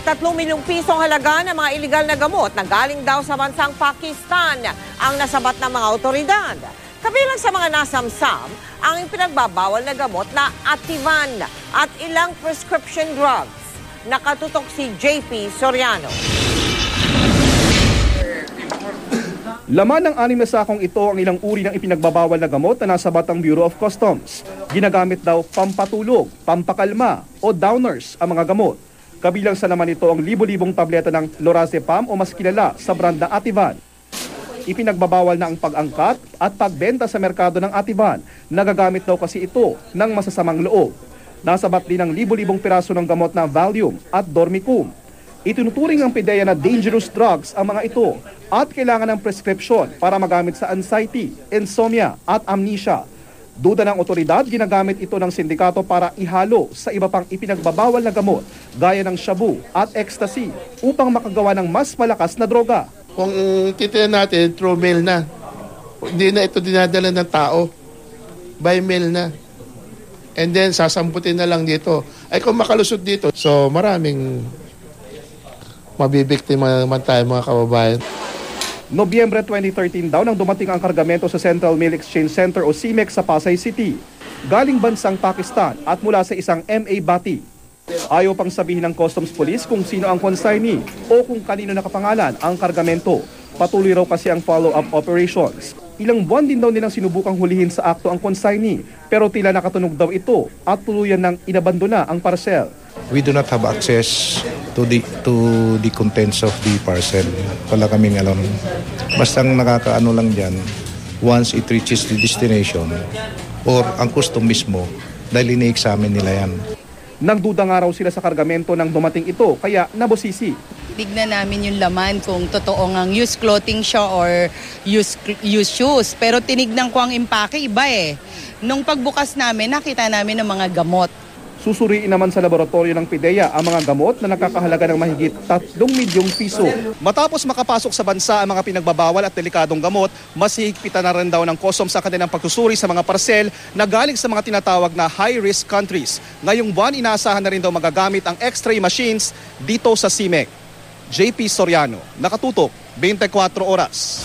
Mahigit 3 milyong pisong halaga ng mga iligal na gamot na galing daw sa bansang Pakistan ang nasabat ng mga otoridad. Kabilang sa mga nasamsam ang ipinagbabawal na gamot na Ativan at ilang prescription drugs. Nakatutok si JP Soriano. Laman ng 6 na sakong ito ang ilang uri ng ipinagbabawal na gamot na nasabat ng Bureau of Customs. Ginagamit daw pampatulog, pampakalma o downers ang mga gamot. Kabilang sa naman ito ang libo-libong tableta ng Lorazepam o mas kilala sa brand na Ativan. Ipinagbabawal na ang pag-angkat at pagbenta sa merkado ng Ativan. Nagagamit daw kasi ito ng masasamang loob. Nasabat din ang libo-libong piraso ng gamot na Valium at Dormicum. Itinuturing ng PDEA na dangerous drugs ang mga ito at kailangan ng prescription para magamit sa anxiety, insomnia at amnesia. Duda ng otoridad, ginagamit ito ng sindikato para ihalo sa iba pang ipinagbabawal na gamot gaya ng shabu at ecstasy upang makagawa ng mas malakas na droga. Kung titignan natin, through mail na. Hindi na ito dinadala ng tao. By mail na. And then, sasamputin na lang dito. Ay kung makalusot dito, so maraming mabibiktima naman tayo mga kababayan. Nobyembre 2013 daw nang dumating ang kargamento sa Central Mail Exchange Center o CMEX sa Pasay City. Galing bansang Pakistan at mula sa isang MA Bati. Ayaw pang sabihin ng Customs Police kung sino ang consignee o kung kanino nakapangalan ang kargamento. Patuloy raw kasi ang follow-up operations. Ilang buwan din daw nilang sinubukang hulihin sa akto ang consignee pero tila nakatunog daw ito at tuluyan nang inabandona ang parcel. We do not have access to the contents of the parcel. Wala kaming alam. Basta nakakaano lang dyan, once it reaches the destination or ang custom mismo, dahil ini-examine nila yan. Nagduda nga raw sila sa kargamento nang dumating ito, kaya nabosisi. Tignan namin yung laman kung totoo ngang used clothing siya or used shoes. Pero tinignan ko ang impake, iba eh. Nung pagbukas namin, nakita namin ng mga gamot. Susuriin naman sa laboratorio ng PDEA ang mga gamot na nakakahalaga ng mahigit 3 milyong piso. Matapos makapasok sa bansa ang mga pinagbabawal at delikadong gamot, mas hihigpitan na rin daw ng Customs sa kanilang pagsusuri sa mga parcel na galing sa mga tinatawag na high-risk countries. Ngayong buwan, inaasahan na rin daw magagamit ang X-ray machines dito sa CMEX. JP Soriano, nakatutok, 24 oras.